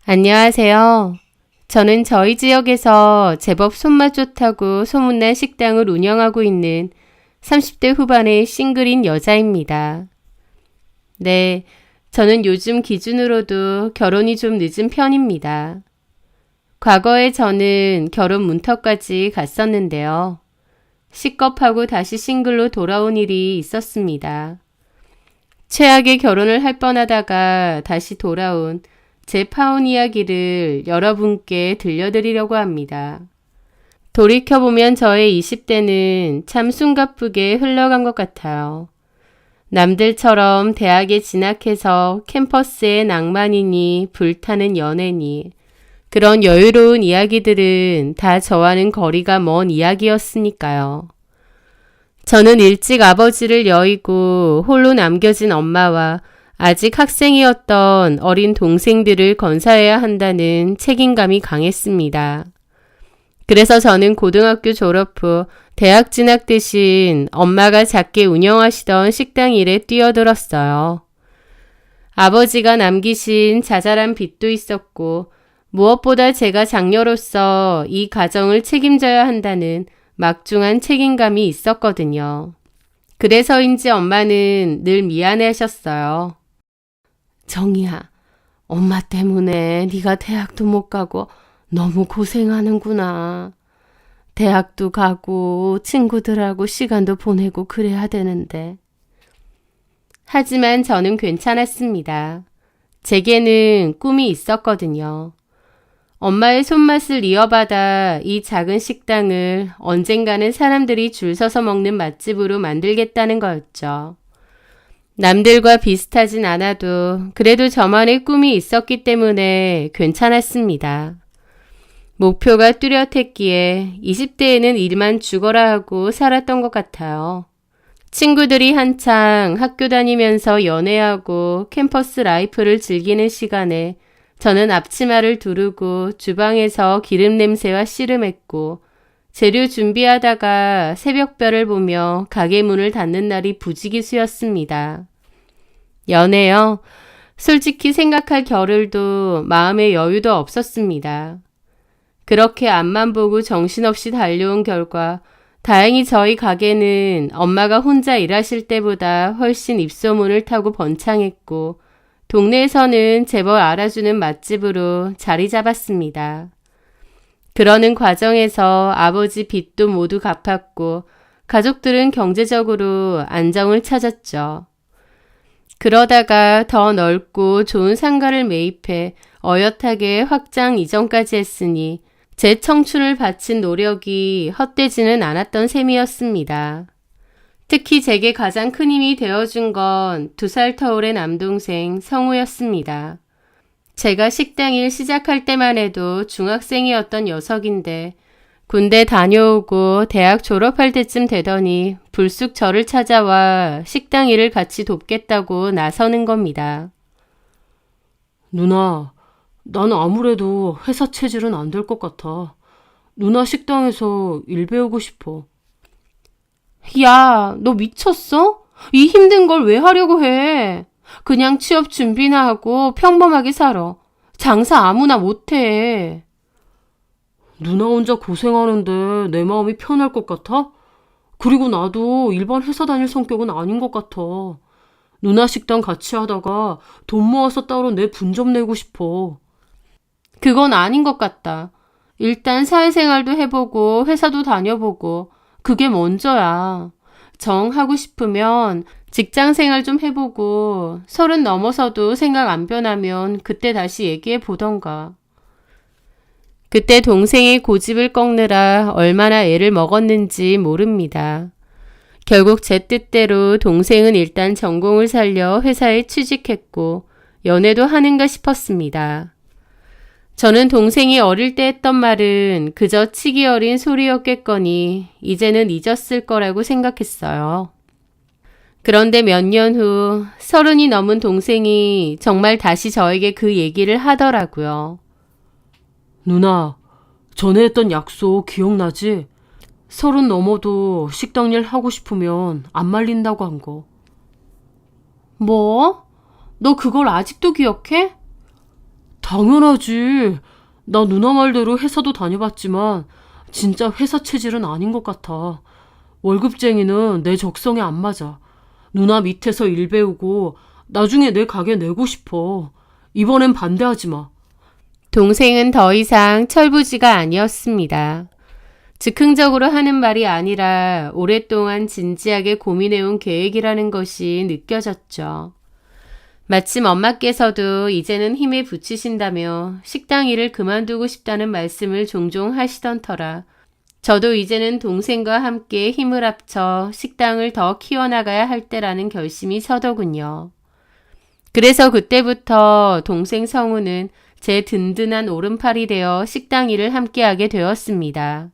안녕하세요. 저는 저희 지역에서 제법 손맛 좋다고 소문난 식당을 운영하고 있는 30대 후반의 싱글인 여자입니다. 네, 저는 요즘 기준으로도 결혼이 좀 늦은 편입니다. 과거에 저는 결혼 문턱까지 갔었는데요. 식겁하고 다시 싱글로 돌아온 일이 있었습니다. 최악의 결혼을 할 뻔하다가 다시 돌아온 제 파혼 이야기를 여러분께 들려드리려고 합니다. 돌이켜보면 저의 20대는 참 숨가쁘게 흘러간 것 같아요. 남들처럼 대학에 진학해서 캠퍼스의 낭만이니 불타는 연애니 그런 여유로운 이야기들은 다 저와는 거리가 먼 이야기였으니까요. 저는 일찍 아버지를 여의고 홀로 남겨진 엄마와 아직 학생이었던 어린 동생들을 건사해야 한다는 책임감이 강했습니다. 그래서 저는 고등학교 졸업 후 대학 진학 대신 엄마가 작게 운영하시던 식당 일에 뛰어들었어요. 아버지가 남기신 자잘한 빚도 있었고 무엇보다 제가 장녀로서 이 가정을 책임져야 한다는 막중한 책임감이 있었거든요. 그래서인지 엄마는 늘 미안해하셨어요. 정희야, 엄마 때문에 네가 대학도 못 가고 너무 고생하는구나. 대학도 가고 친구들하고 시간도 보내고 그래야 되는데. 하지만 저는 괜찮았습니다. 제게는 꿈이 있었거든요. 엄마의 손맛을 이어받아 이 작은 식당을 언젠가는 사람들이 줄 서서 먹는 맛집으로 만들겠다는 거였죠. 남들과 비슷하진 않아도 그래도 저만의 꿈이 있었기 때문에 괜찮았습니다. 목표가 뚜렷했기에 20대에는 일만 죽어라 하고 살았던 것 같아요. 친구들이 한창 학교 다니면서 연애하고 캠퍼스 라이프를 즐기는 시간에 저는 앞치마를 두르고 주방에서 기름 냄새와 씨름했고 재료 준비하다가 새벽별을 보며 가게 문을 닫는 날이 부지기수였습니다. 연애요? 솔직히 생각할 겨를도 마음의 여유도 없었습니다. 그렇게 앞만 보고 정신없이 달려온 결과 다행히 저희 가게는 엄마가 혼자 일하실 때보다 훨씬 입소문을 타고 번창했고 동네에서는 제법 알아주는 맛집으로 자리 잡았습니다. 그러는 과정에서 아버지 빚도 모두 갚았고 가족들은 경제적으로 안정을 찾았죠. 그러다가 더 넓고 좋은 상가를 매입해 어엿하게 확장 이전까지 했으니 제 청춘을 바친 노력이 헛되지는 않았던 셈이었습니다. 특히 제게 가장 큰 힘이 되어준 건 2살 터울의 남동생 성우였습니다. 제가 식당 일 시작할 때만 해도 중학생이었던 녀석인데 군대 다녀오고 대학 졸업할 때쯤 되더니 불쑥 저를 찾아와 식당 일을 같이 돕겠다고 나서는 겁니다. 누나, 나는 아무래도 회사 체질은 안 될 것 같아. 누나 식당에서 일 배우고 싶어. 야, 너 미쳤어? 이 힘든 걸 왜 하려고 해? 그냥 취업 준비나 하고 평범하게 살아. 장사 아무나 못해. 누나 혼자 고생하는데 내 마음이 편할 것 같아? 그리고 나도 일반 회사 다닐 성격은 아닌 것 같아. 누나 식당 같이 하다가 돈 모아서 따로 내 분 좀 내고 싶어. 그건 아닌 것 같다. 일단 사회생활도 해보고 회사도 다녀보고 그게 먼저야. 정 하고 싶으면 직장생활 좀 해보고 30 넘어서도 생각 안 변하면 그때 다시 얘기해 보던가. 그때 동생이 고집을 꺾느라 얼마나 애를 먹었는지 모릅니다. 결국 제 뜻대로 동생은 일단 전공을 살려 회사에 취직했고 연애도 하는가 싶었습니다. 저는 동생이 어릴 때 했던 말은 그저 치기 어린 소리였겠거니 이제는 잊었을 거라고 생각했어요. 그런데 몇 년 후 30이 넘은 동생이 정말 다시 저에게 그 얘기를 하더라고요. 누나, 전에 했던 약속 기억나지? 30 넘어도 식당 일 하고 싶으면 안 말린다고 한 거. 뭐? 너 그걸 아직도 기억해? 당연하지. 나 누나 말대로 회사도 다녀봤지만 진짜 회사 체질은 아닌 것 같아. 월급쟁이는 내 적성에 안 맞아. 누나 밑에서 일 배우고 나중에 내 가게 내고 싶어. 이번엔 반대하지 마. 동생은 더 이상 철부지가 아니었습니다. 즉흥적으로 하는 말이 아니라 오랫동안 진지하게 고민해온 계획이라는 것이 느껴졌죠. 마침 엄마께서도 이제는 힘에 부치신다며 식당 일을 그만두고 싶다는 말씀을 종종 하시던 터라 저도 이제는 동생과 함께 힘을 합쳐 식당을 더 키워나가야 할 때라는 결심이 서더군요. 그래서 그때부터 동생 성우는 제 든든한 오른팔이 되어 식당 일을 함께하게 되었습니다.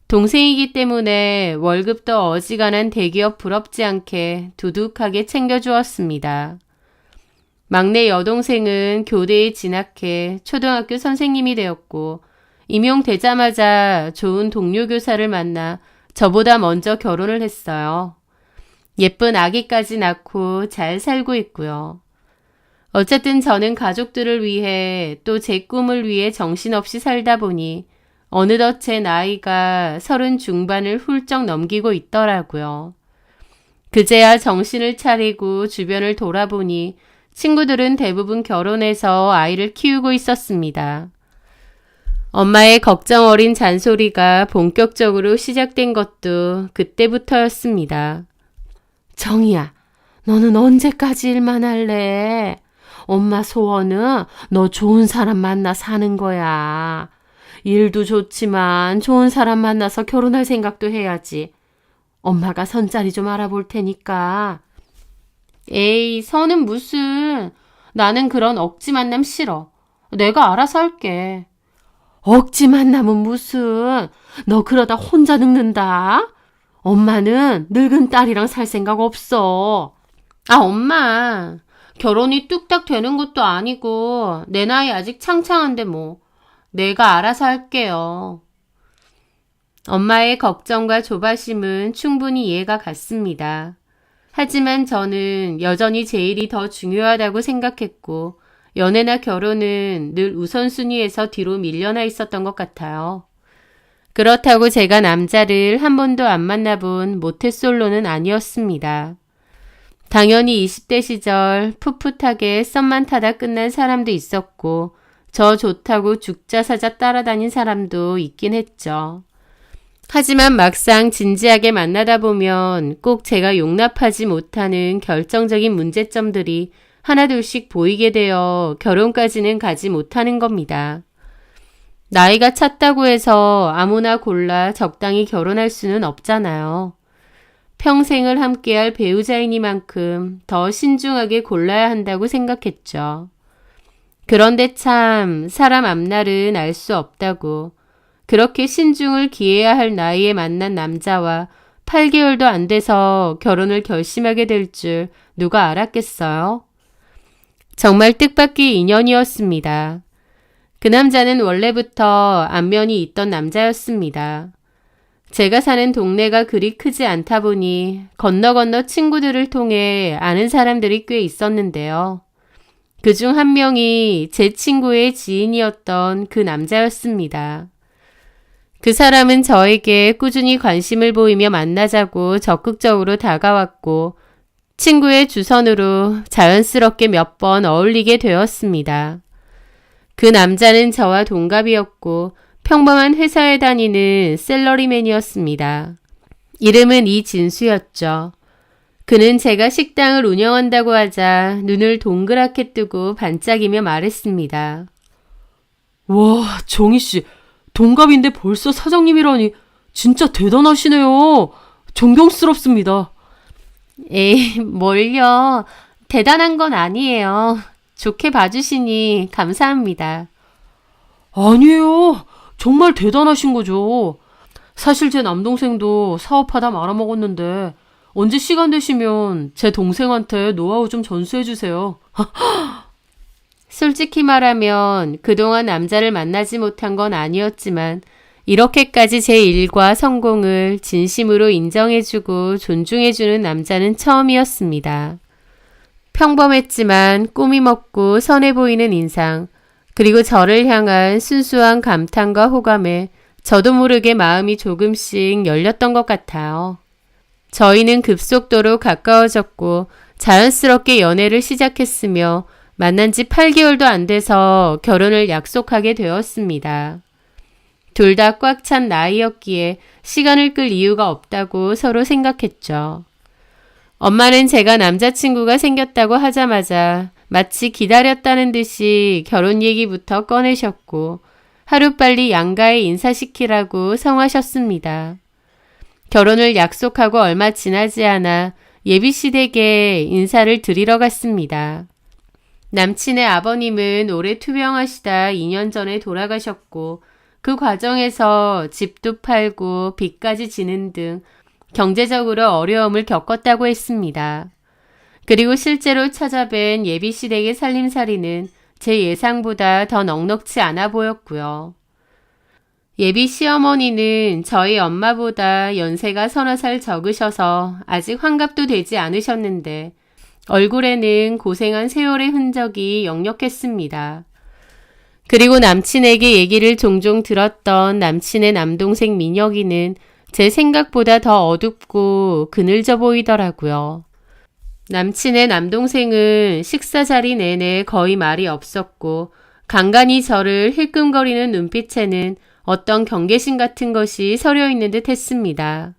동생이기 때문에 월급도 어지간한 대기업 부럽지 않게 두둑하게 챙겨주었습니다. 막내 여동생은 교대에 진학해 초등학교 선생님이 되었고 임용되자마자 좋은 동료 교사를 만나 저보다 먼저 결혼을 했어요. 예쁜 아기까지 낳고 잘 살고 있고요. 어쨌든 저는 가족들을 위해 또 제 꿈을 위해 정신없이 살다 보니 어느덧 제 나이가 30 중반을 훌쩍 넘기고 있더라고요. 그제야 정신을 차리고 주변을 돌아보니 친구들은 대부분 결혼해서 아이를 키우고 있었습니다. 엄마의 걱정 어린 잔소리가 본격적으로 시작된 것도 그때부터였습니다. 정희야, 너는 언제까지 일만 할래? 엄마 소원은 너 좋은 사람 만나 사는 거야. 일도 좋지만 좋은 사람 만나서 결혼할 생각도 해야지. 엄마가 선자리 좀 알아볼 테니까. 에이, 선은 무슨. 나는 그런 억지 만남 싫어. 내가 알아서 할게. 억지 만남은 무슨. 너 그러다 혼자 늙는다. 엄마는 늙은 딸이랑 살 생각 없어. 아, 엄마. 결혼이 뚝딱 되는 것도 아니고 내 나이 아직 창창한데 뭐. 내가 알아서 할게요. 엄마의 걱정과 조바심은 충분히 이해가 갔습니다. 하지만 저는 여전히 제 일이 더 중요하다고 생각했고 연애나 결혼은 늘 우선순위에서 뒤로 밀려나 있었던 것 같아요. 그렇다고 제가 남자를 한 번도 안 만나본 모태솔로는 아니었습니다. 당연히 20대 시절 풋풋하게 썸만 타다 끝난 사람도 있었고 저 좋다고 죽자사자 따라다닌 사람도 있긴 했죠. 하지만 막상 진지하게 만나다 보면 꼭 제가 용납하지 못하는 결정적인 문제점들이 하나둘씩 보이게 되어 결혼까지는 가지 못하는 겁니다. 나이가 찼다고 해서 아무나 골라 적당히 결혼할 수는 없잖아요. 평생을 함께할 배우자이니만큼 더 신중하게 골라야 한다고 생각했죠. 그런데 참 사람 앞날은 알 수 없다고 그렇게 신중을 기해야 할 나이에 만난 남자와 8개월도 안 돼서 결혼을 결심하게 될 줄 누가 알았겠어요? 정말 뜻밖의 인연이었습니다. 그 남자는 원래부터 안면이 있던 남자였습니다. 제가 사는 동네가 그리 크지 않다 보니 건너 친구들을 통해 아는 사람들이 꽤 있었는데요. 그중 한 명이 제 친구의 지인이었던 그 남자였습니다. 그 사람은 저에게 꾸준히 관심을 보이며 만나자고 적극적으로 다가왔고 친구의 주선으로 자연스럽게 몇 번 어울리게 되었습니다. 그 남자는 저와 동갑이었고 평범한 회사에 다니는 셀러리맨이었습니다. 이름은 이진수였죠. 그는 제가 식당을 운영한다고 하자 눈을 동그랗게 뜨고 반짝이며 말했습니다. 와, 정희씨, 동갑인데 벌써 사장님이라니 진짜 대단하시네요. 존경스럽습니다. 에이, 뭘요. 대단한 건 아니에요. 좋게 봐주시니 감사합니다. 아니에요. 정말 대단하신 거죠. 사실 제 남동생도 사업하다 말아먹었는데 언제 시간 되시면 제 동생한테 노하우 좀 전수해 주세요. 솔직히 말하면 그동안 남자를 만나지 못한 건 아니었지만 이렇게까지 제 일과 성공을 진심으로 인정해주고 존중해주는 남자는 처음이었습니다. 평범했지만 꾸미 먹고 선해 보이는 인상, 그리고 저를 향한 순수한 감탄과 호감에 저도 모르게 마음이 조금씩 열렸던 것 같아요. 저희는 급속도로 가까워졌고 자연스럽게 연애를 시작했으며 만난 지 8개월도 안 돼서 결혼을 약속하게 되었습니다. 둘 다 꽉 찬 나이였기에 시간을 끌 이유가 없다고 서로 생각했죠. 엄마는 제가 남자친구가 생겼다고 하자마자 마치 기다렸다는 듯이 결혼 얘기부터 꺼내셨고 하루빨리 양가에 인사시키라고 성하셨습니다. 결혼을 약속하고 얼마 지나지 않아 예비씨 댁에 인사를 드리러 갔습니다. 남친의 아버님은 올해 투병하시다 2년 전에 돌아가셨고 그 과정에서 집도 팔고 빚까지 지는 등 경제적으로 어려움을 겪었다고 했습니다. 그리고 실제로 찾아뵌 예비씨 댁의 살림살이는 제 예상보다 더 넉넉지 않아 보였고요. 예비 시어머니는 저희 엄마보다 연세가 서너 살 적으셔서 아직 환갑도 되지 않으셨는데 얼굴에는 고생한 세월의 흔적이 역력했습니다. 그리고 남친에게 얘기를 종종 들었던 남친의 남동생 민혁이는 제 생각보다 더 어둡고 그늘져 보이더라고요. 남친의 남동생은 식사 자리 내내 거의 말이 없었고 간간히 저를 힐끔거리는 눈빛에는 어떤 경계심 같은 것이 서려 있는 듯 했습니다.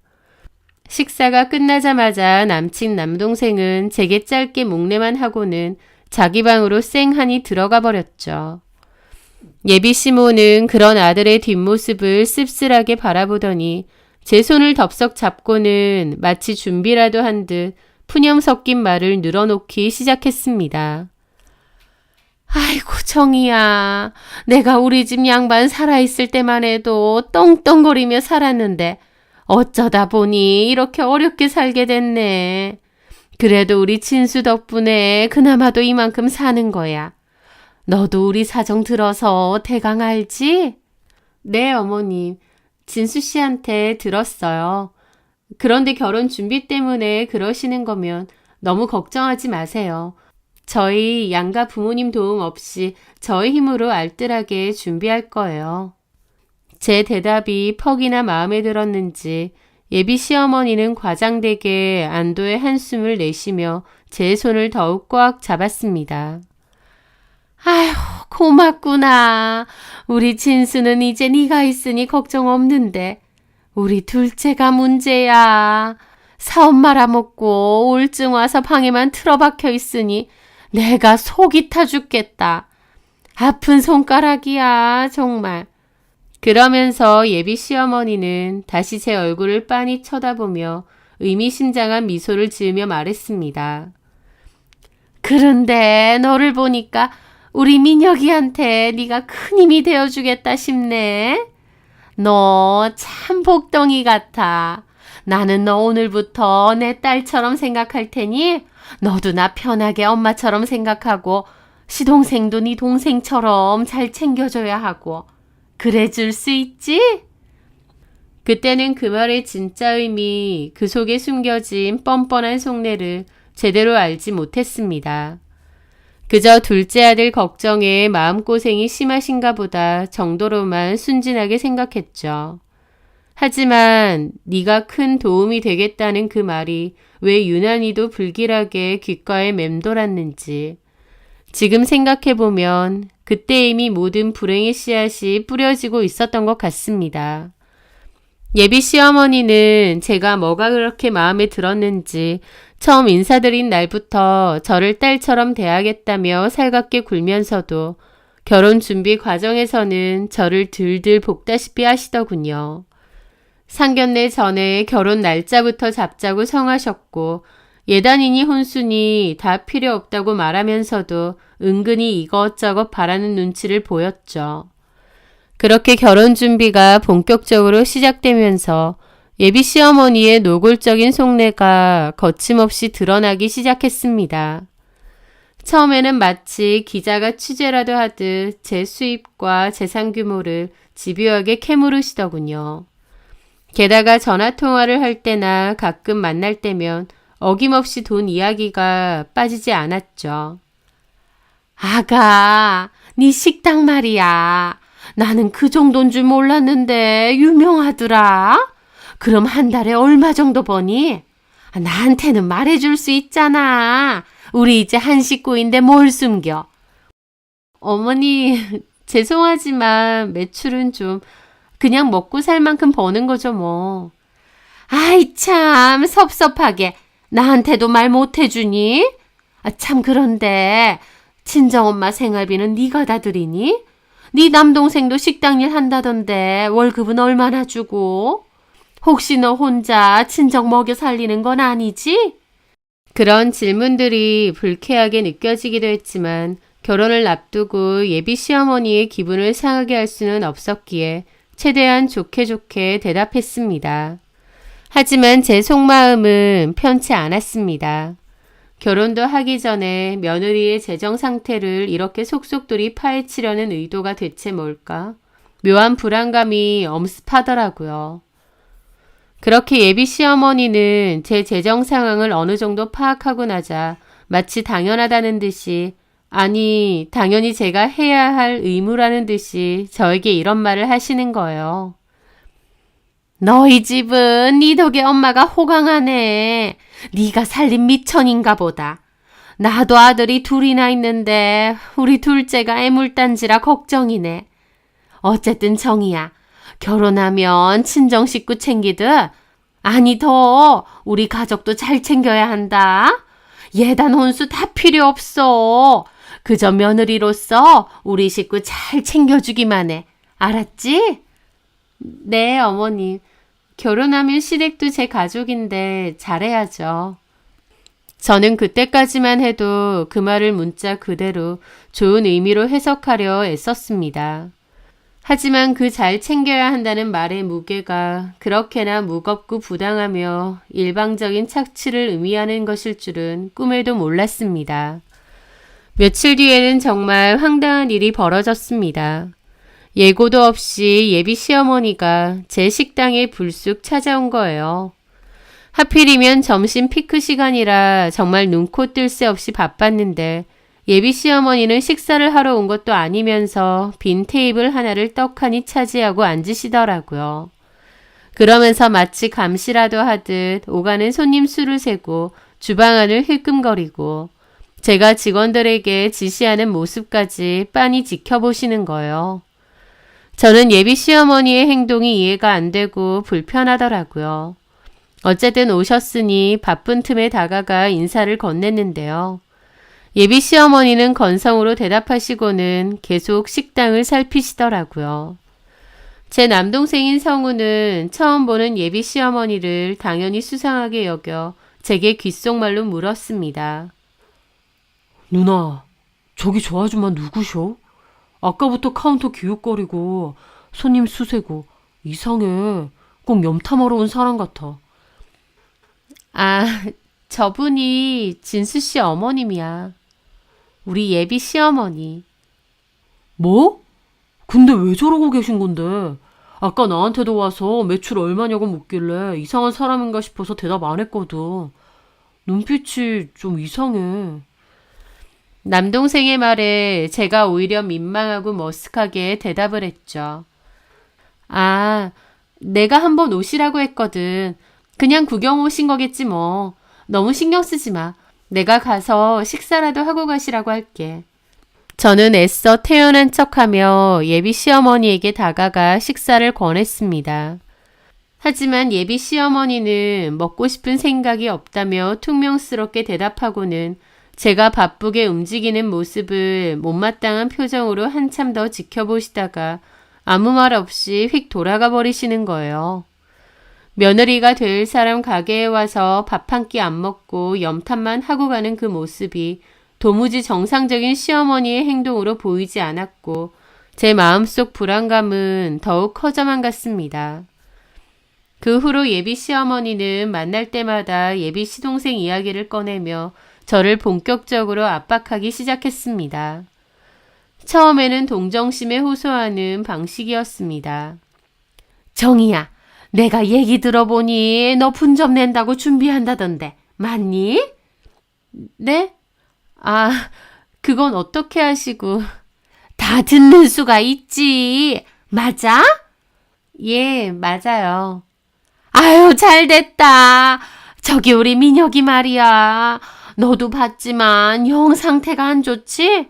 식사가 끝나자마자 남친 남동생은 제게 짧게 목례만 하고는 자기 방으로 쌩하니 들어가 버렸죠. 예비 시모는 그런 아들의 뒷모습을 씁쓸하게 바라보더니 제 손을 덥석 잡고는 마치 준비라도 한 듯 푸념 섞인 말을 늘어놓기 시작했습니다. 아이고 정이야. 내가 우리 집 양반 살아있을 때만 해도 떵떵거리며 살았는데 어쩌다 보니 이렇게 어렵게 살게 됐네. 그래도 우리 진수 덕분에 그나마도 이만큼 사는 거야. 너도 우리 사정 들어서 대강 알지? 네, 어머님. 진수 씨한테 들었어요. 그런데 결혼 준비 때문에 그러시는 거면 너무 걱정하지 마세요. 저희 양가 부모님 도움 없이 저의 힘으로 알뜰하게 준비할 거예요. 제 대답이 퍽이나 마음에 들었는지 예비 시어머니는 과장되게 안도의 한숨을 내쉬며 제 손을 더욱 꽉 잡았습니다. 아휴, 고맙구나. 우리 진수는 이제 네가 있으니 걱정 없는데 우리 둘째가 문제야. 사업 말아먹고 우울증 와서 방에만 틀어박혀 있으니 내가 속이 타 죽겠다. 아픈 손가락이야, 정말. 그러면서 예비 시어머니는 다시 제 얼굴을 빤히 쳐다보며 의미심장한 미소를 지으며 말했습니다. 그런데 너를 보니까 우리 민혁이한테 네가 큰 힘이 되어주겠다 싶네. 너 참 복덩이 같아. 나는 너 오늘부터 내 딸처럼 생각할 테니 너도 나 편하게 엄마처럼 생각하고 시동생도 네 동생처럼 잘 챙겨줘야 하고 그래 줄 수 있지? 그때는 그 말의 진짜 의미, 그 속에 숨겨진 뻔뻔한 속내를 제대로 알지 못했습니다. 그저 둘째 아들 걱정에 마음고생이 심하신가 보다 정도로만 순진하게 생각했죠. 하지만 네가 큰 도움이 되겠다는 그 말이 왜 유난히도 불길하게 귓가에 맴돌았는지 지금 생각해보면 그때 이미 모든 불행의 씨앗이 뿌려지고 있었던 것 같습니다. 예비 시어머니는 제가 뭐가 그렇게 마음에 들었는지 처음 인사드린 날부터 저를 딸처럼 대하겠다며 살갑게 굴면서도 결혼 준비 과정에서는 저를 들들 볶다시피 하시더군요. 상견례 전에 결혼 날짜부터 잡자고 성하셨고 예단이니 혼수니 다 필요 없다고 말하면서도 은근히 이것저것 바라는 눈치를 보였죠. 그렇게 결혼 준비가 본격적으로 시작되면서 예비 시어머니의 노골적인 속내가 거침없이 드러나기 시작했습니다. 처음에는 마치 기자가 취재라도 하듯 제 수입과 재산 규모를 집요하게 캐물으시더군요. 게다가 전화통화를 할 때나 가끔 만날 때면 어김없이 돈 이야기가 빠지지 않았죠. 아가, 네 식당 말이야. 나는 그 정도인 줄 몰랐는데 유명하더라. 그럼 한 달에 얼마 정도 버니? 나한테는 말해줄 수 있잖아. 우리 이제 한 식구인데 뭘 숨겨. 어머니, 죄송하지만 매출은 좀 그냥 먹고 살 만큼 버는 거죠, 뭐. 아이, 참, 섭섭하게. 나한테도 말 못 해주니? 참, 그런데, 친정엄마 생활비는 네가 다 드리니? 네 남동생도 식당 일 한다던데 월급은 얼마나 주고? 혹시 너 혼자 친정 먹여 살리는 건 아니지? 그런 질문들이 불쾌하게 느껴지기도 했지만 결혼을 앞두고 예비 시어머니의 기분을 상하게 할 수는 없었기에 최대한 좋게 좋게 대답했습니다. 하지만 제 속마음은 편치 않았습니다. 결혼도 하기 전에 며느리의 재정 상태를 이렇게 속속들이 파헤치려는 의도가 대체 뭘까? 묘한 불안감이 엄습하더라고요. 그렇게 예비 시어머니는 제 재정 상황을 어느 정도 파악하고 나자 마치 당연하다는 듯이 아니 당연히 제가 해야 할 의무라는 듯이 저에게 이런 말을 하시는 거예요. 너희 집은 네 덕에 엄마가 호강하네. 네가 살림 미천인가 보다. 나도 아들이 둘이나 있는데 우리 둘째가 애물단지라 걱정이네. 어쨌든 정이야. 결혼하면 친정 식구 챙기듯 아니 더 우리 가족도 잘 챙겨야 한다. 예단 혼수 다 필요 없어. 그저 며느리로서 우리 식구 잘 챙겨주기만 해. 알았지? 네, 어머님. 결혼하면 시댁도 제 가족인데 잘해야죠. 저는 그때까지만 해도 그 말을 문자 그대로 좋은 의미로 해석하려 애썼습니다. 하지만 그 잘 챙겨야 한다는 말의 무게가 그렇게나 무겁고 부당하며 일방적인 착취를 의미하는 것일 줄은 꿈에도 몰랐습니다. 며칠 뒤에는 정말 황당한 일이 벌어졌습니다. 예고도 없이 예비 시어머니가 제 식당에 불쑥 찾아온 거예요. 하필이면 점심 피크 시간이라 정말 눈코 뜰 새 없이 바빴는데 예비 시어머니는 식사를 하러 온 것도 아니면서 빈 테이블 하나를 떡하니 차지하고 앉으시더라고요. 그러면서 마치 감시라도 하듯 오가는 손님 수를 세고 주방 안을 힐끔거리고 제가 직원들에게 지시하는 모습까지 빤히 지켜보시는 거예요. 저는 예비 시어머니의 행동이 이해가 안 되고 불편하더라고요. 어쨌든 오셨으니 바쁜 틈에 다가가 인사를 건넸는데요. 예비 시어머니는 건성으로 대답하시고는 계속 식당을 살피시더라고요. 제 남동생인 성우는 처음 보는 예비 시어머니를 당연히 수상하게 여겨 제게 귓속말로 물었습니다. 누나, 저기 저 아줌마 누구셔? 아까부터 카운터 기웃거리고 손님 수세고 이상해. 꼭 염탐하러 온 사람 같아. 저분이 진수 씨 어머님이야. 우리 예비 시어머니. 뭐? 근데 왜 저러고 계신 건데? 아까 나한테도 와서 매출 얼마냐고 묻길래 이상한 사람인가 싶어서 대답 안 했거든. 눈빛이 좀 이상해. 남동생의 말에 제가 오히려 민망하고 머쓱하게 대답을 했죠. 내가 한번 오시라고 했거든. 그냥 구경 오신 거겠지 뭐. 너무 신경 쓰지 마. 내가 가서 식사라도 하고 가시라고 할게. 저는 애써 태연한 척하며 예비 시어머니에게 다가가 식사를 권했습니다. 하지만 예비 시어머니는 먹고 싶은 생각이 없다며 퉁명스럽게 대답하고는 제가 바쁘게 움직이는 모습을 못마땅한 표정으로 한참 더 지켜보시다가 아무 말 없이 휙 돌아가 버리시는 거예요. 며느리가 될 사람 가게에 와서 밥 한 끼 안 먹고 염탐만 하고 가는 그 모습이 도무지 정상적인 시어머니의 행동으로 보이지 않았고 제 마음속 불안감은 더욱 커져만 갔습니다. 그 후로 예비 시어머니는 만날 때마다 예비 시동생 이야기를 꺼내며 저를 본격적으로 압박하기 시작했습니다. 처음에는 동정심에 호소하는 방식이었습니다. 정희야, 내가 얘기 들어보니 너 분점 낸다고 준비한다던데 맞니? 네? 그건 어떻게 하시고? 다 듣는 수가 있지. 맞아? 예, 맞아요. 아유, 잘 됐다. 저기 우리 민혁이 말이야. 너도 봤지만 영 상태가 안 좋지?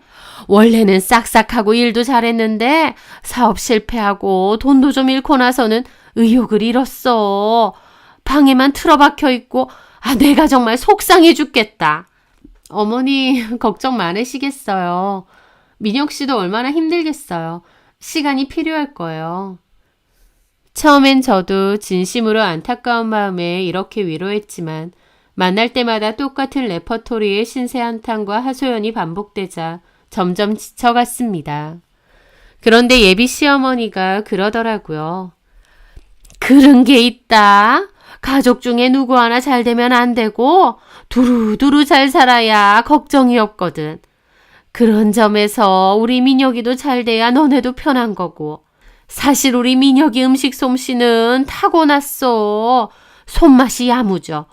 원래는 싹싹하고 일도 잘했는데 사업 실패하고 돈도 좀 잃고 나서는 의욕을 잃었어. 방에만 틀어박혀 있고 내가 정말 속상해 죽겠다. 어머니 걱정 많으시겠어요. 민혁 씨도 얼마나 힘들겠어요. 시간이 필요할 거예요. 처음엔 저도 진심으로 안타까운 마음에 이렇게 위로했지만 만날 때마다 똑같은 레퍼토리의 신세 한탄과 하소연이 반복되자 점점 지쳐갔습니다. 그런데 예비 시어머니가 그러더라고요. 그런 게 있다. 가족 중에 누구 하나 잘 되면 안 되고 두루두루 잘 살아야 걱정이 없거든. 그런 점에서 우리 민혁이도 잘 돼야 너네도 편한 거고. 사실 우리 민혁이 음식 솜씨는 타고났어. 손맛이 야무져.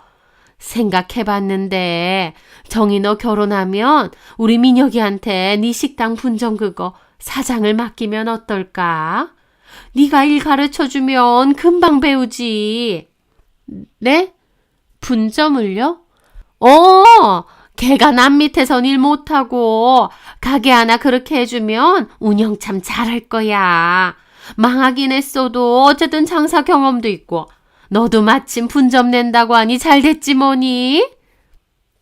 생각해봤는데 정희 너 결혼하면 우리 민혁이한테 네 식당 분점 그거 사장을 맡기면 어떨까? 네가 일 가르쳐주면 금방 배우지. 네? 분점을요? 걔가 남 밑에선 일 못하고 가게 하나 그렇게 해주면 운영 참 잘할 거야. 망하긴 했어도 어쨌든 장사 경험도 있고 너도 마침 분점 낸다고 하니 잘 됐지 뭐니?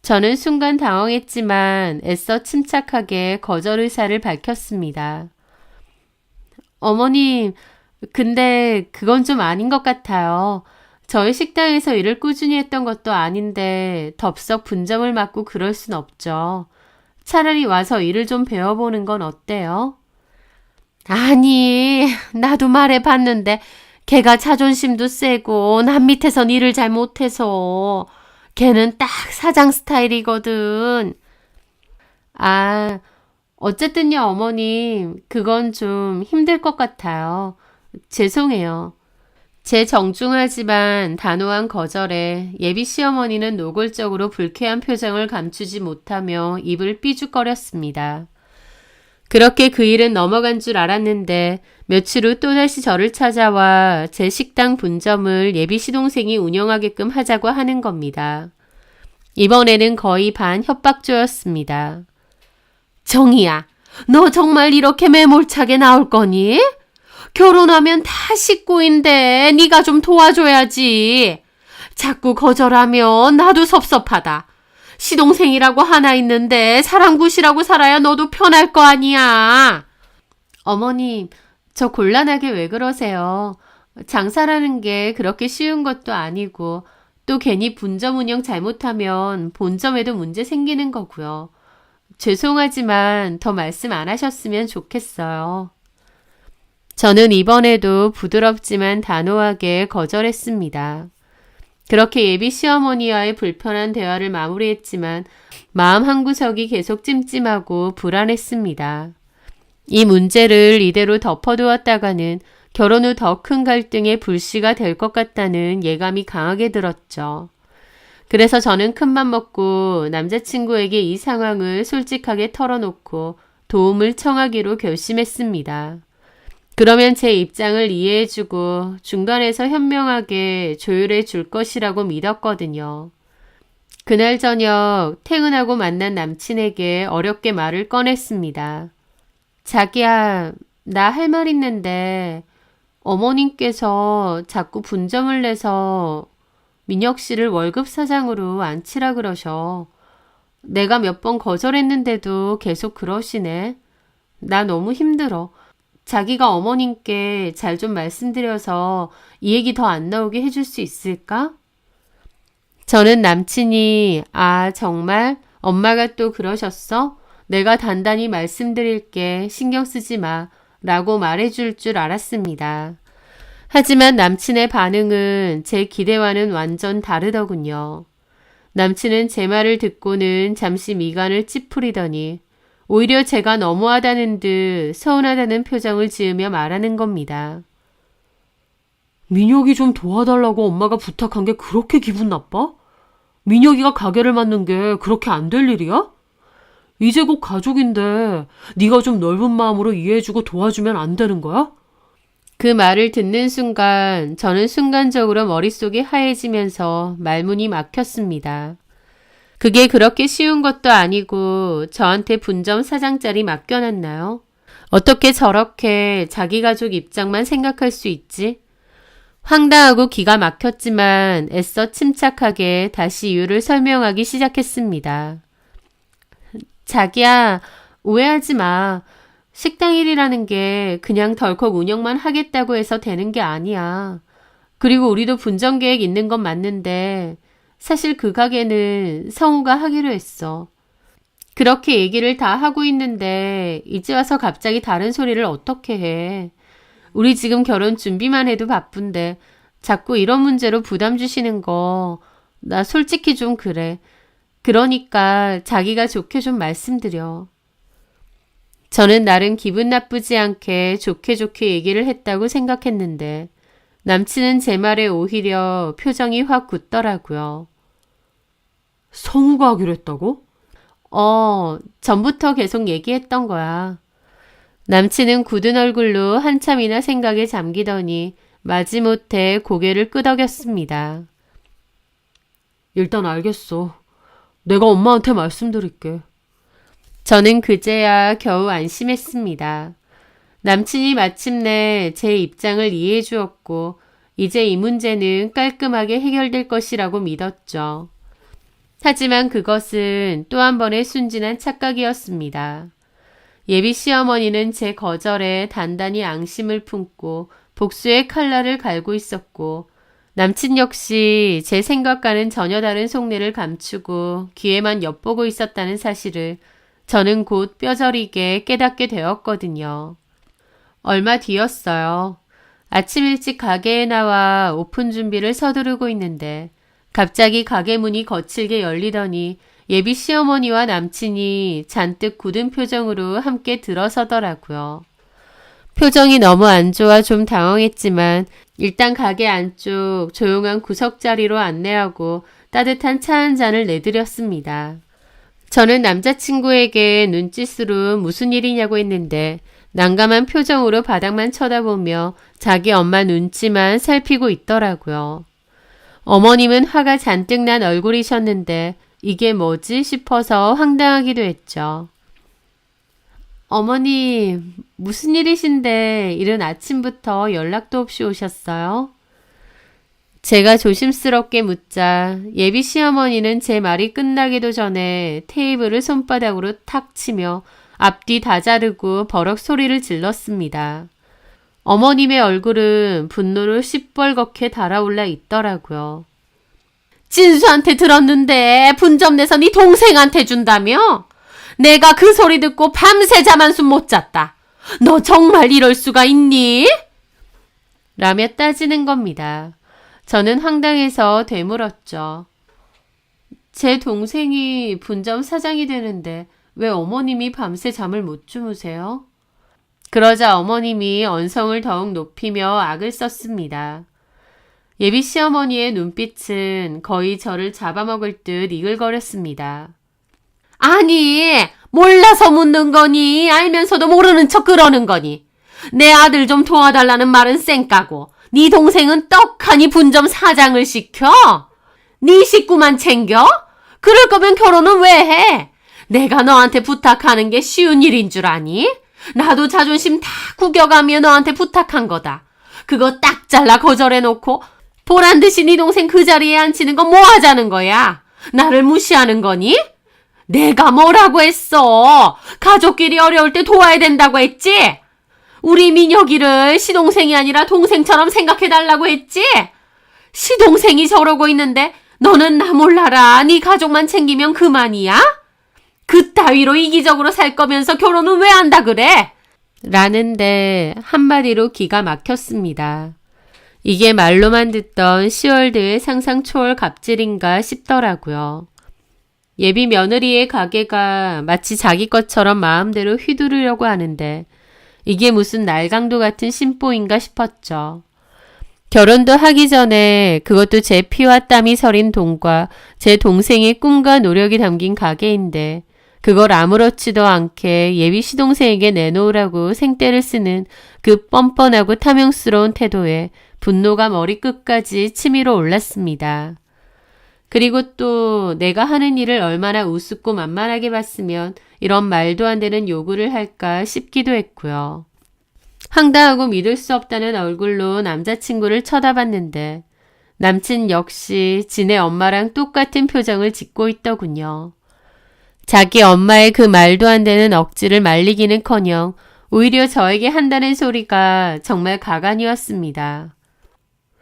저는 순간 당황했지만 애써 침착하게 거절 의사를 밝혔습니다. 어머님, 근데 그건 좀 아닌 것 같아요. 저희 식당에서 일을 꾸준히 했던 것도 아닌데 덥석 분점을 맡고 그럴 순 없죠. 차라리 와서 일을 좀 배워보는 건 어때요? 아니, 나도 말해봤는데 걔가 자존심도 세고 남 밑에선 일을 잘 못해서 걔는 딱 사장 스타일이거든. 어쨌든요, 어머님, 그건 좀 힘들 것 같아요. 죄송해요. 제 정중하지만 단호한 거절에 예비 시어머니는 노골적으로 불쾌한 표정을 감추지 못하며 입을 삐죽거렸습니다. 그렇게 그 일은 넘어간 줄 알았는데 며칠 후 또다시 저를 찾아와 제 식당 분점을 예비 시동생이 운영하게끔 하자고 하는 겁니다. 이번에는 거의 반 협박조였습니다. 정희야, 너 정말 이렇게 매몰차게 나올 거니? 결혼하면 다 식구인데 네가 좀 도와줘야지. 자꾸 거절하면 나도 섭섭하다. 시동생이라고 하나 있는데 사랑굿이라고 살아야 너도 편할 거 아니야. 어머님, 저 곤란하게 왜 그러세요? 장사라는 게 그렇게 쉬운 것도 아니고 또 괜히 분점 운영 잘못하면 본점에도 문제 생기는 거고요. 죄송하지만 더 말씀 안 하셨으면 좋겠어요. 저는 이번에도 부드럽지만 단호하게 거절했습니다. 그렇게 예비 시어머니와의 불편한 대화를 마무리했지만 마음 한구석이 계속 찜찜하고 불안했습니다. 이 문제를 이대로 덮어두었다가는 결혼 후 더 큰 갈등의 불씨가 될 것 같다는 예감이 강하게 들었죠. 그래서 저는 큰맘 먹고 남자친구에게 이 상황을 솔직하게 털어놓고 도움을 청하기로 결심했습니다. 그러면 제 입장을 이해해주고 중간에서 현명하게 조율해 줄 것이라고 믿었거든요. 그날 저녁 퇴근하고 만난 남친에게 어렵게 말을 꺼냈습니다. 자기야, 나 할 말 있는데 어머님께서 자꾸 분점을 내서 민혁 씨를 월급 사장으로 앉히라 그러셔. 내가 몇 번 거절했는데도 계속 그러시네. 나 너무 힘들어. 자기가 어머님께 잘 좀 말씀드려서 이 얘기 더 안 나오게 해줄 수 있을까? 저는 남친이 정말? 엄마가 또 그러셨어? 내가 단단히 말씀드릴게. 신경 쓰지 마. 라고 말해줄 줄 알았습니다. 하지만 남친의 반응은 제 기대와는 완전 다르더군요. 남친은 제 말을 듣고는 잠시 미간을 찌푸리더니 오히려 제가 너무하다는 듯 서운하다는 표정을 지으며 말하는 겁니다. 민혁이 좀 도와달라고 엄마가 부탁한 게 그렇게 기분 나빠? 민혁이가 가게를 맡는 게 그렇게 안 될 일이야? 이제 곧 가족인데 네가 좀 넓은 마음으로 이해해주고 도와주면 안 되는 거야? 그 말을 듣는 순간 저는 순간적으로 머릿속이 하얘지면서 말문이 막혔습니다. 그게 그렇게 쉬운 것도 아니고 저한테 분점 사장짜리 맡겨놨나요? 어떻게 저렇게 자기 가족 입장만 생각할 수 있지? 황당하고 기가 막혔지만 애써 침착하게 다시 이유를 설명하기 시작했습니다. 자기야, 오해하지 마. 식당 일이라는 게 그냥 덜컥 운영만 하겠다고 해서 되는 게 아니야. 그리고 우리도 분점 계획 있는 건 맞는데 사실 그 가게는 성우가 하기로 했어. 그렇게 얘기를 다 하고 있는데 이제 와서 갑자기 다른 소리를 어떻게 해. 우리 지금 결혼 준비만 해도 바쁜데 자꾸 이런 문제로 부담 주시는 거 나 솔직히 좀 그래. 그러니까 자기가 좋게 좀 말씀드려. 저는 나름 기분 나쁘지 않게 좋게 얘기를 했다고 생각했는데 남친은 제 말에 오히려 표정이 확 굳더라고요. 성우가 하기로 했다고? 전부터 계속 얘기했던 거야. 남친은 굳은 얼굴로 한참이나 생각에 잠기더니 마지못해 고개를 끄덕였습니다. 일단 알겠어. 내가 엄마한테 말씀드릴게. 저는 그제야 겨우 안심했습니다. 남친이 마침내 제 입장을 이해해 주었고 이제 이 문제는 깔끔하게 해결될 것이라고 믿었죠. 하지만 그것은 또 한 번의 순진한 착각이었습니다. 예비 시어머니는 제 거절에 단단히 앙심을 품고 복수의 칼날을 갈고 있었고 남친 역시 제 생각과는 전혀 다른 속내를 감추고 귀에만 엿보고 있었다는 사실을 저는 곧 뼈저리게 깨닫게 되었거든요. 얼마 뒤였어요. 아침 일찍 가게에 나와 오픈 준비를 서두르고 있는데 갑자기 가게 문이 거칠게 열리더니 예비 시어머니와 남친이 잔뜩 굳은 표정으로 함께 들어서더라고요. 표정이 너무 안 좋아 좀 당황했지만 일단 가게 안쪽 조용한 구석자리로 안내하고 따뜻한 차 한 잔을 내드렸습니다. 저는 남자친구에게 눈짓으로 무슨 일이냐고 했는데 난감한 표정으로 바닥만 쳐다보며 자기 엄마 눈치만 살피고 있더라고요. 어머님은 화가 잔뜩 난 얼굴이셨는데 이게 뭐지 싶어서 황당하기도 했죠. 어머니, 무슨 일이신데 이른 아침부터 연락도 없이 오셨어요? 제가 조심스럽게 묻자 예비 시어머니는 제 말이 끝나기도 전에 테이블을 손바닥으로 탁 치며 앞뒤 다 자르고 버럭 소리를 질렀습니다. 어머님의 얼굴은 분노로 시뻘겋게 달아올라 있더라고요. 진수한테 들었는데 분점 내서 네 동생한테 준다며? 내가 그 소리 듣고 밤새 잠 한숨 못 잤다. 너 정말 이럴 수가 있니? 라며 따지는 겁니다. 저는 황당해서 되물었죠. 제 동생이 분점 사장이 되는데 왜 어머님이 밤새 잠을 못 주무세요? 그러자 어머님이 언성을 더욱 높이며 악을 썼습니다. 예비 시어머니의 눈빛은 거의 저를 잡아먹을 듯 이글거렸습니다. 아니, 몰라서 묻는 거니? 알면서도 모르는 척 그러는 거니? 내 아들 좀 도와달라는 말은 쌩까고 네 동생은 떡하니 분점 사장을 시켜? 네 식구만 챙겨? 그럴 거면 결혼은 왜 해? 내가 너한테 부탁하는 게 쉬운 일인 줄 아니? 나도 자존심 다 구겨가며 너한테 부탁한 거다. 그거 딱 잘라 거절해놓고 보란듯이 네 동생 그 자리에 앉히는 거 뭐 하자는 거야? 나를 무시하는 거니? 내가 뭐라고 했어? 가족끼리 어려울 때 도와야 된다고 했지? 우리 민혁이를 시동생이 아니라 동생처럼 생각해달라고 했지? 시동생이 저러고 있는데 너는 나 몰라라. 네 가족만 챙기면 그만이야? 그따위로 이기적으로 살 거면서 결혼은 왜 한다 그래? 라는데 한마디로 기가 막혔습니다. 이게 말로만 듣던 시월드의 상상 초월 갑질인가 싶더라고요. 예비 며느리의 가게가 마치 자기 것처럼 마음대로 휘두르려고 하는데 이게 무슨 날강도 같은 심보인가 싶었죠. 결혼도 하기 전에 그것도 제 피와 땀이 서린 돈과 제 동생의 꿈과 노력이 담긴 가게인데 그걸 아무렇지도 않게 예비 시동생에게 내놓으라고 생떼를 쓰는 그 뻔뻔하고 탐욕스러운 태도에 분노가 머리끝까지 치밀어 올랐습니다. 그리고 또 내가 하는 일을 얼마나 우습고 만만하게 봤으면 이런 말도 안 되는 요구를 할까 싶기도 했고요. 황당하고 믿을 수 없다는 얼굴로 남자친구를 쳐다봤는데 남친 역시 지네 엄마랑 똑같은 표정을 짓고 있더군요. 자기 엄마의 그 말도 안 되는 억지를 말리기는커녕 오히려 저에게 한다는 소리가 정말 가관이었습니다.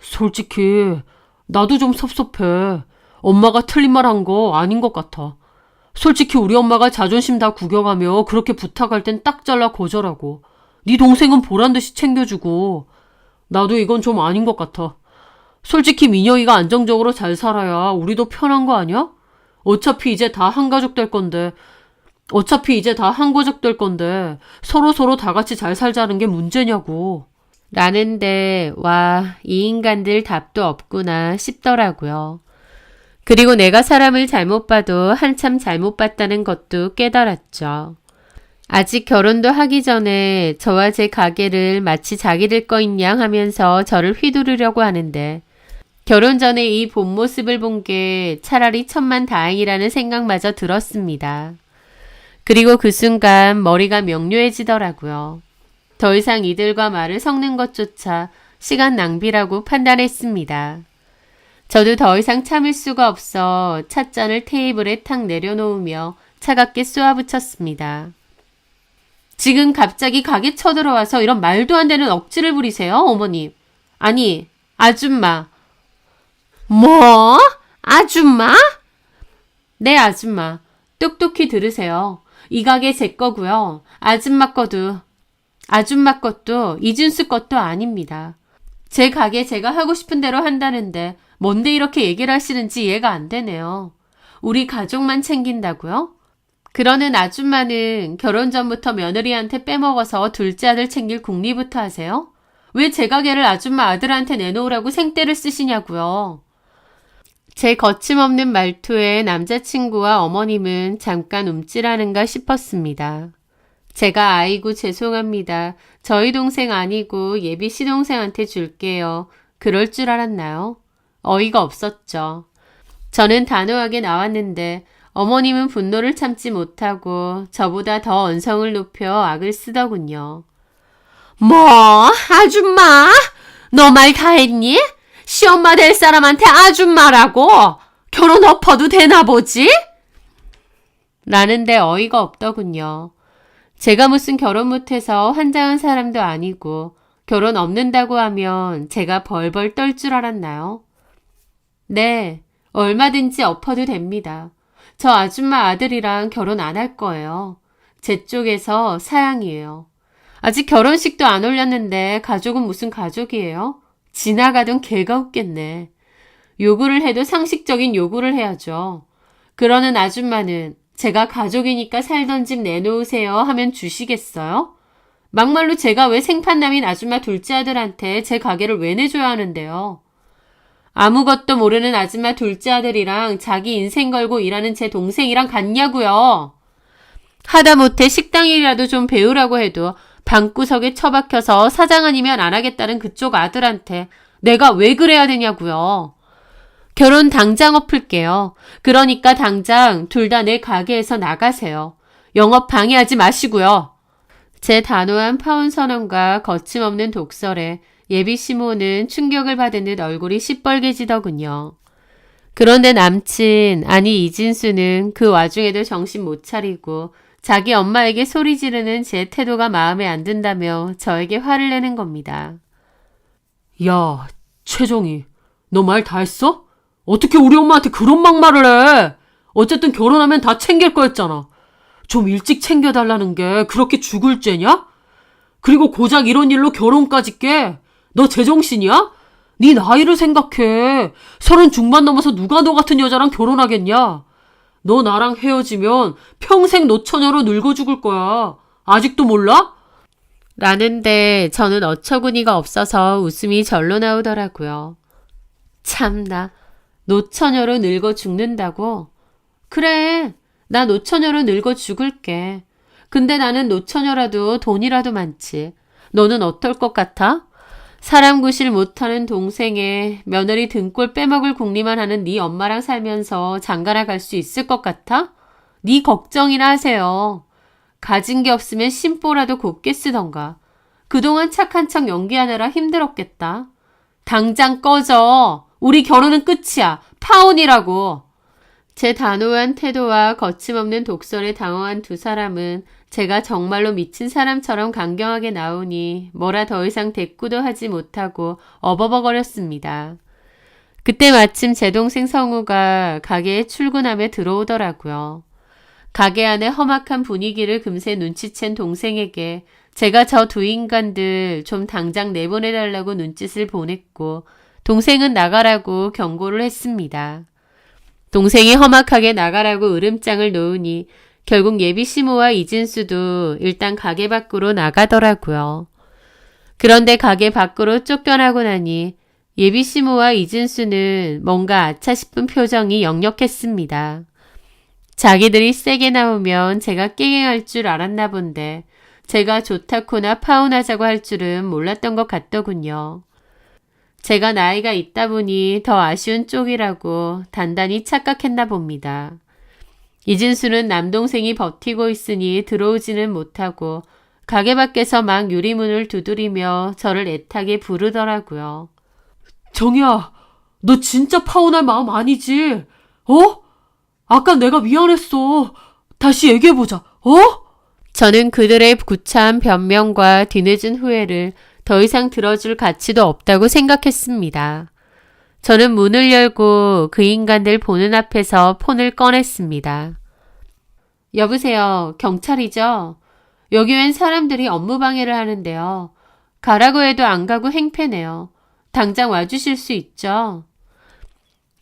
솔직히 나도 좀 섭섭해. 엄마가 틀린 말 한 거 아닌 것 같아. 솔직히 우리 엄마가 자존심 다 구겨가며 그렇게 부탁할 땐 딱 잘라 거절하고 네 동생은 보란듯이 챙겨주고 나도 이건 좀 아닌 것 같아. 솔직히 민영이가 안정적으로 잘 살아야 우리도 편한 거 아니야? 어차피 이제 다 한 가족 될 건데 서로 다 같이 잘 살자는 게 문제냐고. 라는데 와, 이 인간들 답도 없구나 싶더라고요. 그리고 내가 사람을 잘못 봐도 한참 잘못 봤다는 것도 깨달았죠. 아직 결혼도 하기 전에 저와 제 가게를 마치 자기들 거인 양 하면서 저를 휘두르려고 하는데 결혼 전에 이 본 모습을 본 게 차라리 천만다행이라는 생각마저 들었습니다. 그리고 그 순간 머리가 명료해지더라고요. 더 이상 이들과 말을 섞는 것조차 시간 낭비라고 판단했습니다. 저도 더 이상 참을 수가 없어 찻잔을 테이블에 탁 내려놓으며 차갑게 쏘아붙였습니다. 지금 갑자기 가게 쳐들어와서 이런 말도 안 되는 억지를 부리세요, 어머님. 아니, 아줌마. 뭐? 아줌마? 네, 아줌마. 똑똑히 들으세요. 이 가게 제 거고요. 아줌마 것도 이준수 것도 아닙니다. 제 가게 제가 하고 싶은 대로 한다는데 뭔데 이렇게 얘기를 하시는지 이해가 안 되네요. 우리 가족만 챙긴다고요? 그러는 아줌마는 결혼 전부터 며느리한테 빼먹어서 둘째 아들 챙길 궁리부터 하세요? 왜 제 가게를 아줌마 아들한테 내놓으라고 생떼를 쓰시냐고요. 제 거침없는 말투에 남자친구와 어머님은 잠깐 움찔하는가 싶었습니다. 제가 아이고 죄송합니다. 저희 동생 아니고 예비 시동생한테 줄게요. 그럴 줄 알았나요? 어이가 없었죠. 저는 단호하게 나왔는데 어머님은 분노를 참지 못하고 저보다 더 언성을 높여 악을 쓰더군요. 뭐? 아줌마? 너 말 다 했니? 시엄마 될 사람한테 아줌마라고? 결혼 엎어도 되나 보지? 라는데 어이가 없더군요. 제가 무슨 결혼 못해서 환장한 사람도 아니고 결혼 없는다고 하면 제가 벌벌 떨 줄 알았나요? 네, 얼마든지 엎어도 됩니다. 저 아줌마 아들이랑 결혼 안 할 거예요. 제 쪽에서 사양이에요. 아직 결혼식도 안 올렸는데 가족은 무슨 가족이에요? 지나가던 개가 웃겠네. 요구를 해도 상식적인 요구를 해야죠. 그러는 아줌마는 제가 가족이니까 살던 집 내놓으세요 하면 주시겠어요? 막말로 제가 왜 생판남인 아줌마 둘째 아들한테 제 가게를 왜 내줘야 하는데요? 아무것도 모르는 아줌마 둘째 아들이랑 자기 인생 걸고 일하는 제 동생이랑 같냐고요. 하다못해 식당일이라도 좀 배우라고 해도 방구석에 처박혀서 사장 아니면 안 하겠다는 그쪽 아들한테 내가 왜 그래야 되냐고요. 결혼 당장 엎을게요. 그러니까 당장 둘 다 내 가게에서 나가세요. 영업 방해하지 마시고요. 제 단호한 파혼 선언과 거침없는 독설에 예비 시모는 충격을 받은 듯 얼굴이 시뻘개지더군요. 그런데 남친, 아니 이진수는 그 와중에도 정신 못 차리고 자기 엄마에게 소리 지르는 제 태도가 마음에 안 든다며 저에게 화를 내는 겁니다. 야, 최정희, 너 말 다 했어? 어떻게 우리 엄마한테 그런 막말을 해? 어쨌든 결혼하면 다 챙길 거였잖아. 좀 일찍 챙겨달라는 게 그렇게 죽을 죄냐? 그리고 고작 이런 일로 결혼까지 깨? 너 제정신이야? 네 나이를 생각해. 30 중반 넘어서 누가 너 같은 여자랑 결혼하겠냐? 너 나랑 헤어지면 평생 노처녀로 늙어 죽을 거야. 아직도 몰라? 라는데 저는 어처구니가 없어서 웃음이 절로 나오더라고요. 참나, 노처녀로 늙어 죽는다고? 그래, 나 노처녀로 늙어 죽을게. 근데 나는 노처녀라도 돈이라도 많지. 너는 어떨 것 같아? 사람 구실 못하는 동생에 며느리 등골 빼먹을 궁리만 하는 네 엄마랑 살면서 장가나 갈 수 있을 것 같아? 네 걱정이나 하세요. 가진 게 없으면 심보라도 곱게 쓰던가. 그동안 착한 척 연기하느라 힘들었겠다. 당장 꺼져. 우리 결혼은 끝이야. 파혼이라고. 제 단호한 태도와 거침없는 독설에 당황한 두 사람은 제가 정말로 미친 사람처럼 강경하게 나오니 뭐라 더 이상 대꾸도 하지 못하고 어버버거렸습니다. 그때 마침 제 동생 성우가 가게에 출근하며 들어오더라고요. 가게 안의 험악한 분위기를 금세 눈치챈 동생에게 제가 저 두 인간들 좀 당장 내보내달라고 눈짓을 보냈고 동생은 나가라고 경고를 했습니다. 동생이 험악하게 나가라고 으름장을 놓으니 결국 예비시모와 이진수도 일단 가게 밖으로 나가더라고요. 그런데 가게 밖으로 쫓겨나고 나니 예비시모와 이진수는 뭔가 아차 싶은 표정이 역력했습니다. 자기들이 세게 나오면 제가 깨갱할 줄 알았나 본데 제가 좋다코나 파혼하자고 할 줄은 몰랐던 것 같더군요. 제가 나이가 있다 보니 더 아쉬운 쪽이라고 단단히 착각했나 봅니다. 이진수는 남동생이 버티고 있으니 들어오지는 못하고 가게 밖에서 막 유리문을 두드리며 저를 애타게 부르더라고요. 정희야, 너 진짜 파혼할 마음 아니지? 어? 아까 내가 미안했어. 다시 얘기해보자. 어? 저는 그들의 구차한 변명과 뒤늦은 후회를 더 이상 들어줄 가치도 없다고 생각했습니다. 저는 문을 열고 그 인간들 보는 앞에서 폰을 꺼냈습니다. 여보세요, 경찰이죠? 여기 웬 사람들이 업무 방해를 하는데요. 가라고 해도 안 가고 행패네요. 당장 와주실 수 있죠?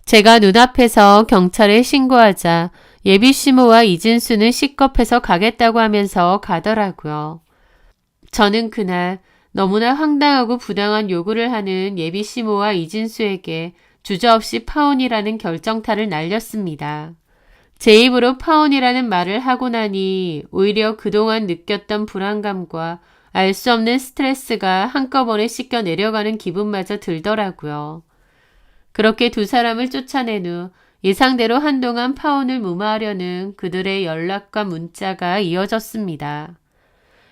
제가 눈앞에서 경찰에 신고하자 예비시모와 이진수는 시겁해서 가겠다고 하면서 가더라고요. 저는 그날 너무나 황당하고 부당한 요구를 하는 예비시모와 이진수에게 주저없이 파혼이라는 결정타를 날렸습니다. 제 입으로 파혼이라는 말을 하고 나니 오히려 그동안 느꼈던 불안감과 알 수 없는 스트레스가 한꺼번에 씻겨 내려가는 기분마저 들더라고요. 그렇게 두 사람을 쫓아낸 후 예상대로 한동안 파혼을 무마하려는 그들의 연락과 문자가 이어졌습니다.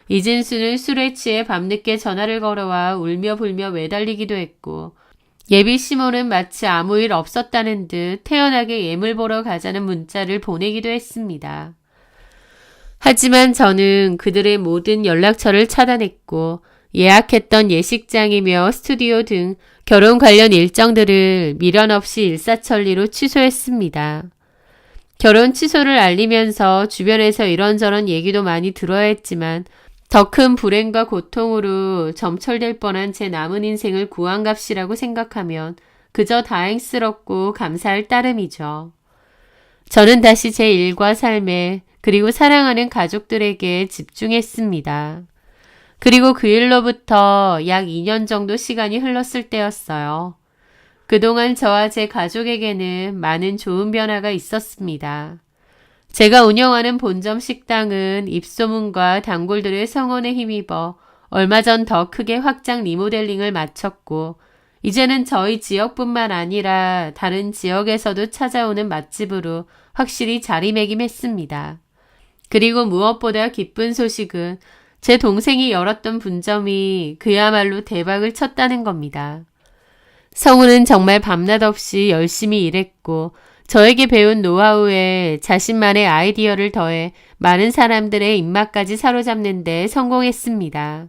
이진수는 술에 취해 밤늦게 전화를 걸어와 울며 불며 매달리기도 했고 예비시모는 마치 아무 일 없었다는 듯 태연하게 예물 보러 가자는 문자를 보내기도 했습니다. 하지만 저는 그들의 모든 연락처를 차단했고 예약했던 예식장이며 스튜디오 등 결혼 관련 일정들을 미련 없이 일사천리로 취소했습니다. 결혼 취소를 알리면서 주변에서 이런저런 얘기도 많이 들어야 했지만 더 큰 불행과 고통으로 점철될 뻔한 제 남은 인생을 구한 값이라고 생각하면 그저 다행스럽고 감사할 따름이죠. 저는 다시 제 일과 삶에 그리고 사랑하는 가족들에게 집중했습니다. 그리고 그 일로부터 약 2년 정도 시간이 흘렀을 때였어요. 그동안 저와 제 가족에게는 많은 좋은 변화가 있었습니다. 제가 운영하는 본점 식당은 입소문과 단골들의 성원에 힘입어 얼마 전 더 크게 확장 리모델링을 마쳤고 이제는 저희 지역뿐만 아니라 다른 지역에서도 찾아오는 맛집으로 확실히 자리매김했습니다. 그리고 무엇보다 기쁜 소식은 제 동생이 열었던 분점이 그야말로 대박을 쳤다는 겁니다. 성우는 정말 밤낮 없이 열심히 일했고 저에게 배운 노하우에 자신만의 아이디어를 더해 많은 사람들의 입맛까지 사로잡는 데 성공했습니다.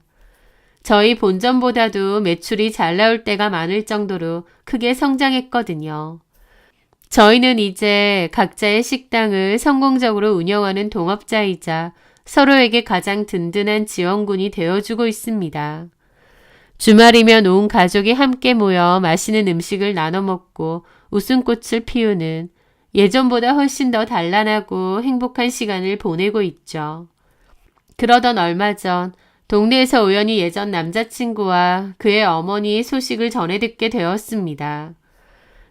저희 본점보다도 매출이 잘 나올 때가 많을 정도로 크게 성장했거든요. 저희는 이제 각자의 식당을 성공적으로 운영하는 동업자이자 서로에게 가장 든든한 지원군이 되어주고 있습니다. 주말이면 온 가족이 함께 모여 맛있는 음식을 나눠 먹고 웃음꽃을 피우는 예전보다 훨씬 더 단란하고 행복한 시간을 보내고 있죠. 그러던 얼마 전 동네에서 우연히 예전 남자친구와 그의 어머니의 소식을 전해 듣게 되었습니다.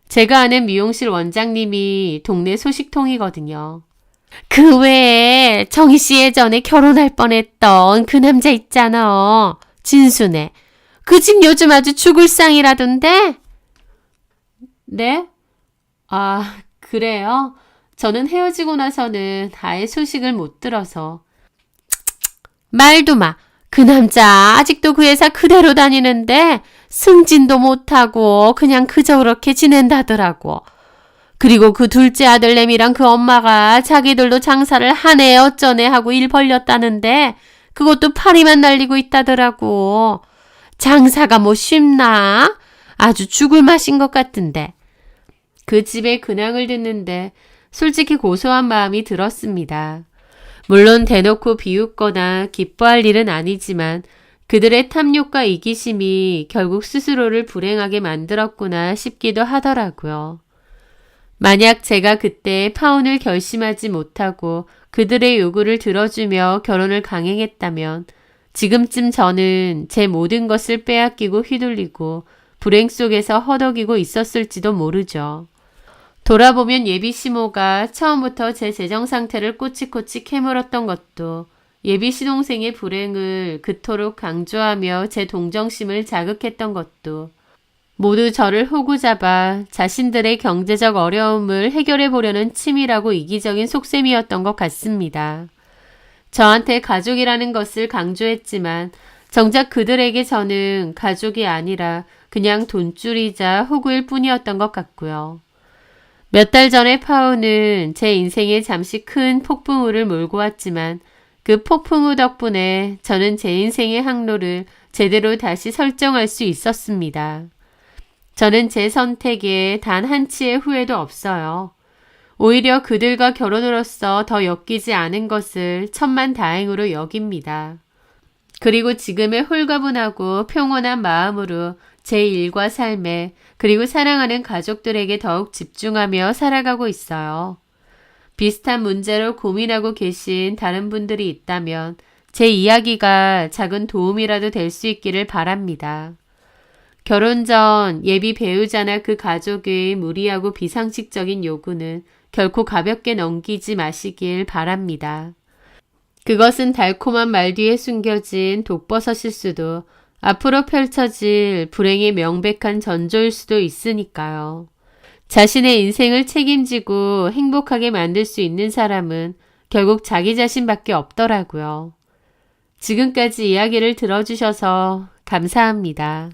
제가 아는 미용실 원장님이 동네 소식통이거든요. 그 외에 정희 씨 예전에 결혼할 뻔했던 그 남자 있잖아. 진수네. 그 집 요즘 아주 죽을 상이라던데? 네? 아, 그래요? 저는 헤어지고 나서는 아예 소식을 못 들어서. 말도 마. 그 남자 아직도 그 회사 그대로 다니는데 승진도 못하고 그냥 그저 그렇게 지낸다더라고. 그리고 그 둘째 아들내미랑 그 엄마가 자기들도 장사를 하네 어쩌네 하고 일 벌렸다는데 그것도 파리만 날리고 있다더라고. 장사가 뭐 쉽나? 아주 죽을 맛인 것 같은데. 그 집의 근황을 듣는데 솔직히 고소한 마음이 들었습니다. 물론 대놓고 비웃거나 기뻐할 일은 아니지만 그들의 탐욕과 이기심이 결국 스스로를 불행하게 만들었구나 싶기도 하더라고요. 만약 제가 그때 파혼을 결심하지 못하고 그들의 요구를 들어주며 결혼을 강행했다면 지금쯤 저는 제 모든 것을 빼앗기고 휘둘리고 불행 속에서 허덕이고 있었을지도 모르죠. 돌아보면 예비 시모가 처음부터 제 재정 상태를 꼬치꼬치 캐물었던 것도 예비 시동생의 불행을 그토록 강조하며 제 동정심을 자극했던 것도 모두 저를 호구잡아 자신들의 경제적 어려움을 해결해 보려는 치밀하고 이기적인 속셈이었던 것 같습니다. 저한테 가족이라는 것을 강조했지만 정작 그들에게 저는 가족이 아니라 그냥 돈줄이자 호구일 뿐이었던 것 같고요. 몇 달 전의 파혼은 제 인생에 잠시 큰 폭풍우를 몰고 왔지만 그 폭풍우 덕분에 저는 제 인생의 항로를 제대로 다시 설정할 수 있었습니다. 저는 제 선택에 단 한치의 후회도 없어요. 오히려 그들과 결혼으로서 더 엮이지 않은 것을 천만다행으로 여깁니다. 그리고 지금의 홀가분하고 평온한 마음으로 제 일과 삶에 그리고 사랑하는 가족들에게 더욱 집중하며 살아가고 있어요. 비슷한 문제로 고민하고 계신 다른 분들이 있다면 제 이야기가 작은 도움이라도 될 수 있기를 바랍니다. 결혼 전 예비 배우자나 그 가족의 무리하고 비상식적인 요구는 결코 가볍게 넘기지 마시길 바랍니다. 그것은 달콤한 말 뒤에 숨겨진 독버섯일 수도 앞으로 펼쳐질 불행의 명백한 전조일 수도 있으니까요. 자신의 인생을 책임지고 행복하게 만들 수 있는 사람은 결국 자기 자신밖에 없더라고요. 지금까지 이야기를 들어주셔서 감사합니다.